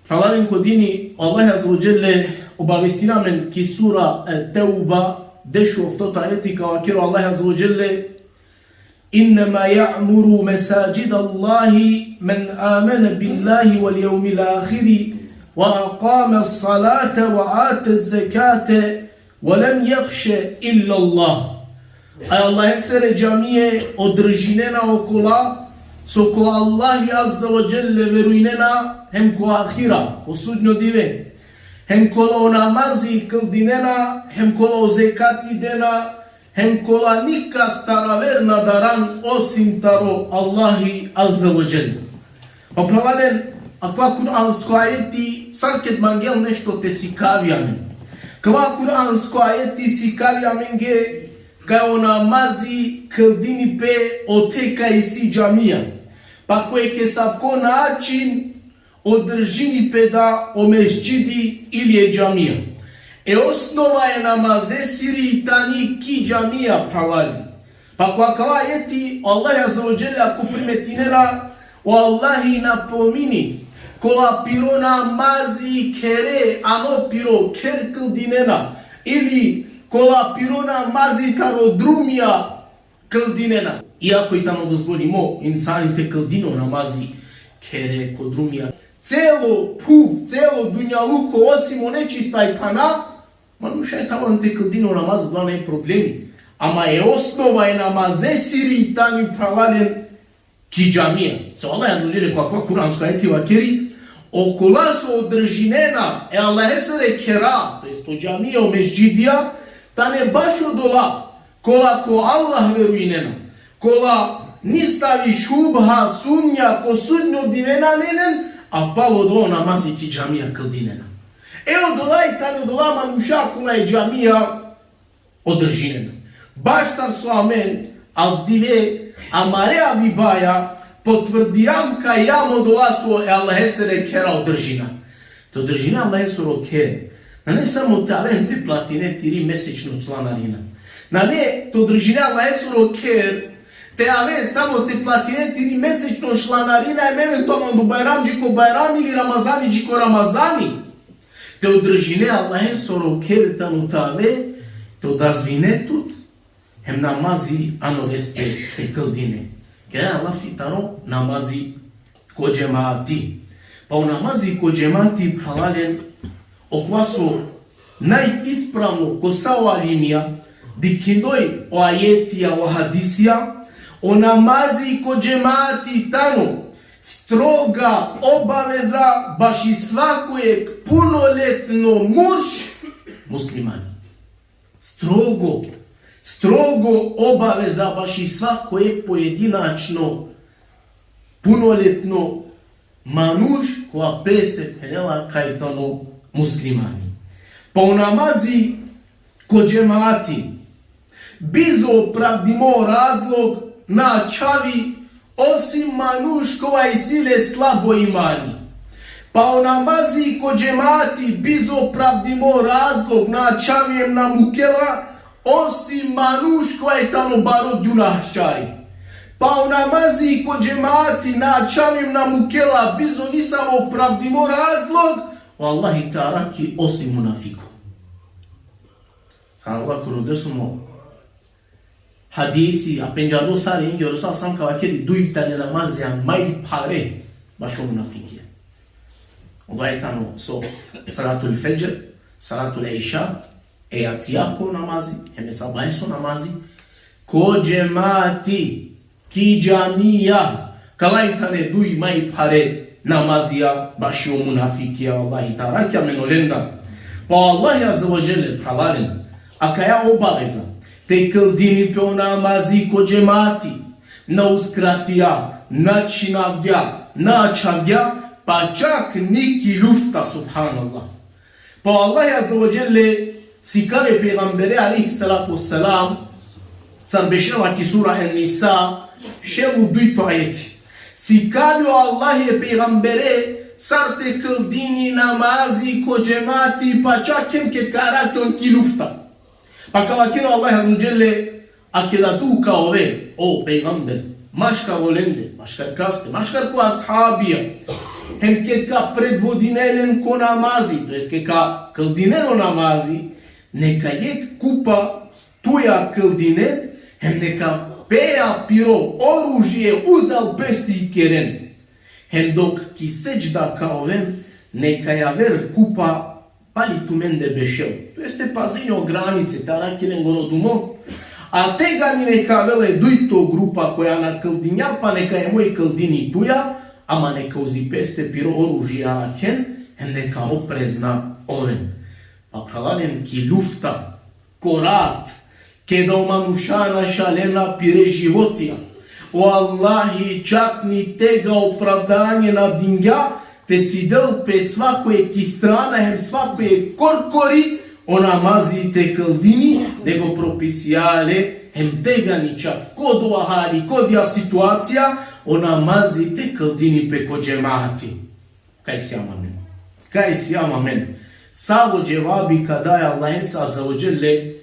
Halalim kodini Allah azza wa jalla obavestina men ki sura At-Tauba deshu oftota ayeti kao kiro Allah azza wa jalla إنما يعمر مساجد الله من آمن بالله واليوم الآخر وأقام الصلاة وآتى الزكاة ولم يخش إلا الله. أي الله يسر جميع أدرجيننا وكلا سوكو الله عز وجل ورويننا هم كو آخرة وسجن ديوين هم كولو نمازي كالديننا هم كولو زكاتي دينا hem kola nikka staraverna daran osim taro Allahi azza wa jalla. Pa pravalen, akva kuransko ajeti, sarket mangel nešto te sikavija men. Kva kuransko ajeti sikavija men ge, kao namazi kaldini pe oteka i si džamija. Pa koje ke savko način održini pe da o mesđidi ili je džamija. E osnova je namaze siri tani ki džamija pravali. Pa kwa kava jeti Allah azza wa jalla ako primetinera o Allahi napomini kola piro namazi kere ano piro kerkl dinena ili kola piro namazi taro drumija kldinena. Iako i tamo dozvolimo insani te kldino namazi kere ko drumija. Celo puf, celo dunjaluko osim o nečistaj pana, ma nu še je tamo te kldino namazu, da ne problemi. Ama je osnova je namaze siri tani pravalen ki džamija. Se Allah je zađele kakva kuransko ajeti vakeri, okola su održinena, e Allah je sere kera, to je to džamija o mesđidija, ta ne baš odola, kola ko Allah veruinena, kola nisavi šubha, sumnja, ko sudnjo divena nenen, a palo do namazi ki džamija kldinena. E odolaj tani odola manuša kola je džamija održinena. Baš sam su amen, avdive, amare avibaja, potvrdijam ka jam odola su e Allah esere kera održina. To održina Allah esero kere. Na ne samo te avem te platine tiri mesečno članarina. Na ne to održina Allah esero kere, te ave samo te platine tiri mesečno članarina i mene to mandu bajramđi ko bajram ili ramazani ko ramazani. Te održine Allah esero kere tanu tave, to da zvinetut, hem namazi anoveste te kaldine. Kere Allah fitaro namazi ko džemati. Pa u namazi ko džemati pravalen okvaso najispravno ko sao alimija, dikindoj o ajetija, o hadisija, o namazi ko džemati tamo stroga obaveza baš i svakojeg punoletno muž muslimani. Strogo obaveza baš i svakojeg pojedinačno punoljetno manuš koja pese penela kajtano muslimani. Pa u namazi ko džemati bizo pravdimo razlog na čavi osim manuš koja i sile slabo imani. Pa u namazi ko džemati bizo pravdimo razlog na čavijem na mukela osim manuš koja je tamo baro djunahščari. Pa u namazi ko džemati na čavijem na mukela bizo nisam opravdimo razlog Wallahi taraki osim munafiku. Sana Allah kuru desumo hadisi a penjado sare ingi orusa sam kavakeri duitane namazi a mai pare baš o munafiki. Onda je tamo so salatul fajr, salatul isha, e acijako namazi, heme sabajso namazi, ko džemati, ki džamija, kalajtane duj mai pare namazija, baš o munafikija, Allahi tarakja menolenda. Pa Allah azza wa jalla pravalen, aka ja obaveza, te kaldini pe o namazi ko džemati, na uskratija, na činavdja, na čavdja, pa čak niki lufta, subhanallah. Pa Allah azza wa jalla si kare pegambere alaihi salatu wassalam, car beševa ki sura En-Nisa, ševu dujto ajeti. Si kare Allah je pegambere, sar te kaldini namazi ko džemati, pa čak ket karaton ki lufta. Pa kao akino Allah azza wa jalla, akida tu kao ve, o pegamber, maška volende, maškar kaspe, maškar ko ashabija, hem ket ka predvodinelen ko namazi, to jest ka këldinelo namazi, neka jek kupa tuja këldine, hem neka peja piro oružje uzal pesti keren. Hem dok ki sećda kao ven, neka javer kupa palitumen de bešel. To este pazinje o granice, tarakiren gorodumo. A tega ni neka vele dujto grupa koja na këldinja, pa neka je moj këldini tuja, ama neka uzi peste piro oružje araken, hem neka oprezna oven. Pa pravanem ki lufta, korat, kada manušana šalena pire životija. O Allahi, čak ni tega opravdanje na dinja, te cidel pe svakoje ki strana, hem svakoje korkori, o namazi te këldini, nego propisijale, hem tega ni čak kod ahali, kod ja situacija, o namazi te këldini pe ko džemati. Kaj si amamen? Kaj si amamen? Savo dževabi kada je Allah sa zaođele,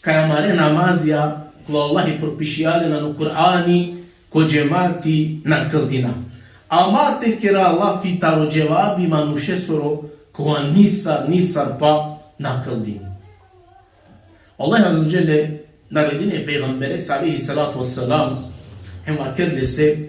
kaj amare namazija, ko Allahi propisijale na Kur'ani, ko džemati na këldina. Ama te kera Allah fitaro dževabi manušesoro, ko nisar pa na këldini. Allah azza wa jalla naredine peygambere aleyhi salatu vesselam hema kerlese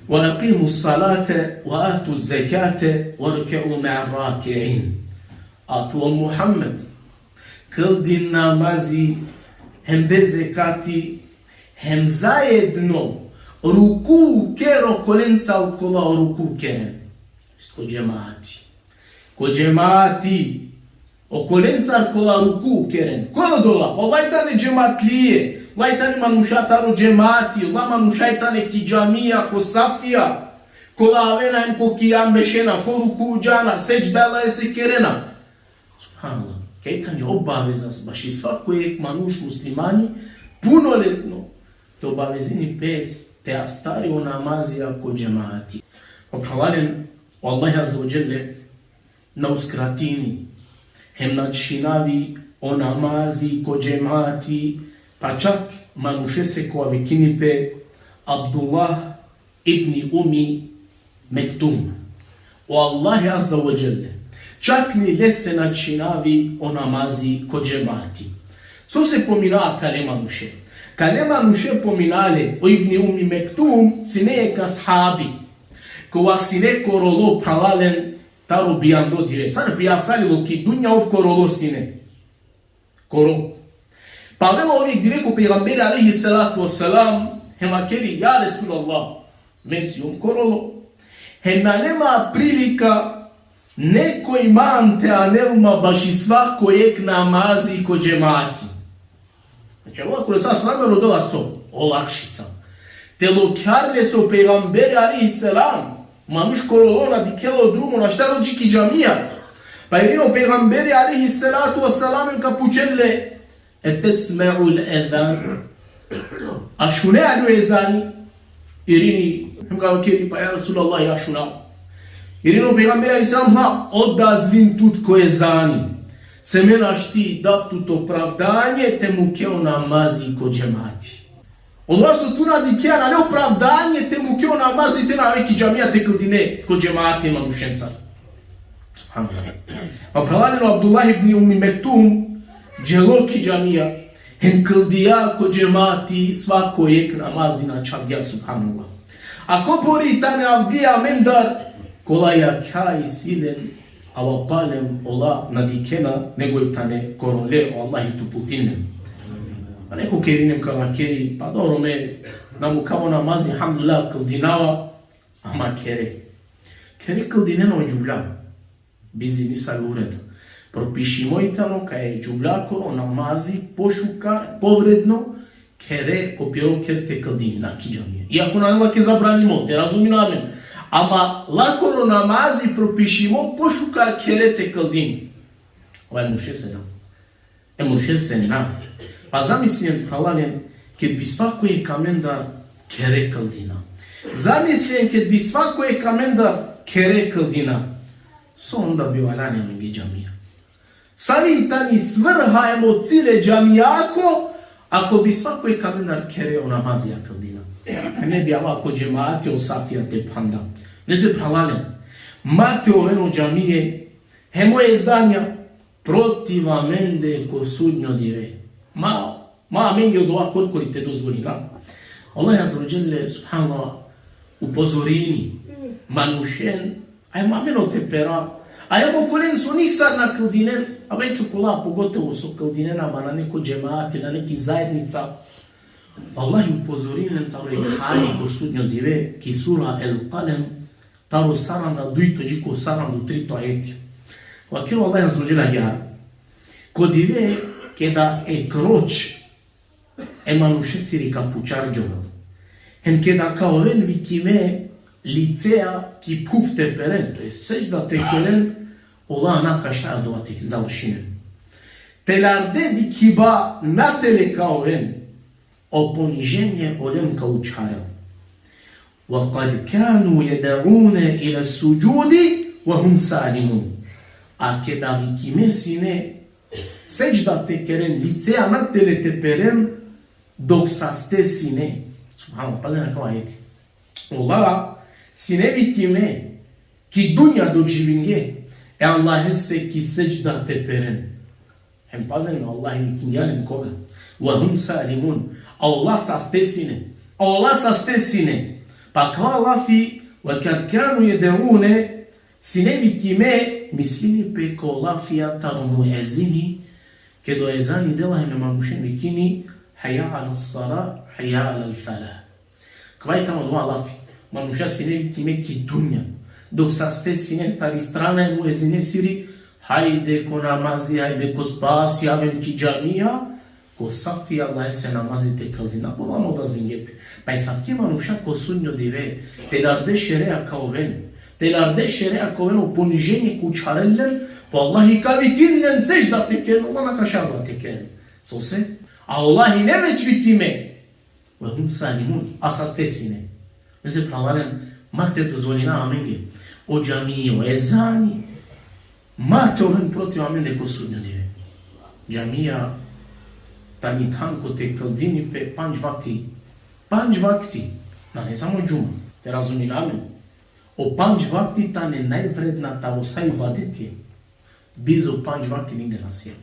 وَاَقِيمُوا الصَّلَاةَ وَآتُوا الزَّكَاةَ وَرْكَعُوا مَعَ الرَّاكِعِينَ. Atu Muhammed kıldin namazi hem de zekati hem zajedno ruku kero kolenca kola ruku keren. Ko džemati o kolenca kola ruku keren. Kola dola, ovaj tane džematlije, ovaj tane manušataru džemati, ovaj manušajtane ki džamija, ko safija, kola avena hem ko kijambešena, ko ruku džana, seđdala je se kerena. Subhanallah, kajtan je obaveza, baš i svakojeg manuš muslimani, punoletno, te obavezini pes, te astari o namazija ko džemati. Opravalen, o Allahi azza wa jalla, na uskratini, hem nadšinavi o namazi ko džemati, pa čak manuše se ko avikinipe Abdullah ibn Umi Mektum. O Allahi azza wa jalla, čak ni lese nadšinavi o namazi ko džemati. So se pomina kale manuše. Kale manuše pominale o ibn Umi Mektum sine je ka sahabi, ko sine korolo pravalen taro bijando dire. Sana pijasalilo ki dunja ov korolo sine. Koro. Pa velo ovih dire ko pejgamberi alaihi salatu wassalam hema keri, ja Resulallah, mesi on korolo. Hema nema prilika neko imam te anelma baš i svakojeg namazi ko džemati. Znači, ovo koje sad slavljeno dola so olakšica. Te lokarne so pejgamberi alaihi salam, manuš korolona dikelo drumo na šta rođiki džamija. Pa je vino pejgamberi alaihi salatu wassalam ka pučelle etesme'u l'edhan. A šune alju ezani, irini, hem ga okeri pa ja Rasulallah ja šunao. Irino pejgamberi alaihi salam ha odazvin tut ko ezani. Se menaš ti dav tut opravdanje te mu keo namazi ko džemati. Odnosno tu nadikea na ne opravdanje te mu keo namazi te na veki džamija te këldine ko džemati ima mušenca. Subhanallah. Pa pravanjeno Abdullah ibn Umi Mektum dželoki džamija hem këldija ko džemati svakojeg namazi na čagja. Subhanallah. Ako bori tane avdija mendar kola ja kaj silen ava palem ola nadikena nego je tane korole o Allahi tu putinem. Pa neko kerinem kava keri, pa dobro me namu kao namazi alhamdulillah këldinava, ama kere. Kere këldineno je džuvlja. Bizi misal ureda. Propišimo i tamo ka je džuvlja koro namazi pošuka povredno kere kopjero kerte këldini na kiđamije. Iako na Allah ke zabranimo, te razumino amen. Ama lakoro namazi propišimo pošuka kerete këldini. Ovaj muše se da. Muše se na. Pa zamislim halanem, kad bi svako je kamendar kere këldina. Zamislim kad bi svako je kamendar kere këldina. So onda bi valanja mi džamija. Sami tani svrha emocile džamijako, ako bi svako je kamendar kere o namazija këldina. Ne bi avako džemati o safija te panda. Nese pralalem. Mate oveno džamije, hemo je zanja protivamente ko sudnjo dive. Ma amen je doa koliko te dozvolina. Allah azza wa jalla subhanallah upozorini manušen, aj mameno te pera, a evo kolen su nik sad na Kildinen, a već kula pogotovo su Kildinenama na neko džemati, na neki zajednica. Allah upozorini taro je hari ko sudnjo dive, ki sura El Qalem, taro saranda duito džiko sarandu trito ajeti. Vakiro Allah azza wa jalla gyara. Ko dive kada e croci e manușesiri capuciar gionă. Hem kada kaoren vikime licea ki pufte peren, to jest sejdă te keren, ola ana kașa doa te zaușine. Te larde di kiba natele kaoren, o ponijenje olem kaučarel. وقد كانوا يدعون إلى السجود وهم سالمون. A kada vikime sine sejdă te keren, licea natele te peren, doksaste sine. Subhanallah, pazena kao ajeti. Ola sine vikime ki dunya do jivinge e Allah hesse ki secda te peren. Hem pazena Allah vikingalem koga. Wa hum salimun. Allah saste sine. Pa kao Allah fi wa kad kanu yed'une sine vikime mislini pe ko Allah fi ataru ezini ke do ezani dela hem manušen vikini haya ala sara haya ala al-falah. Kvaj tamo do Allah fi manuša sine vikime ki dunya. Dok sa ste sine tari strane muezine siri, hajde ko namazi, hajde ko spasi, avem ki džamija, ko safi Allah se namazite kaldina. Bolano da zvinjepe. Pa je savke manuša ko sunjo dive, te larde šerea kao ven. Te larde šerea kao ven u poniženje kučarellen, po Allahi kavi killen sežda te keren, Allah nakašava te keren. Co se? A Allahi ne već vikime. Vahum salimun, a sa ste sine. Veze pravalem, mate dozvolina amenge, o džamiji, o ezani, mate ovim protiv amende ko sudnjo dive. Džamija, tani tanko te kaldini pe panj vakti, na ne samo džuma, te razumi amen. O panj vakti ta ne najvredna ta osaj badeti, bizo panj vakti nigde na svijetu.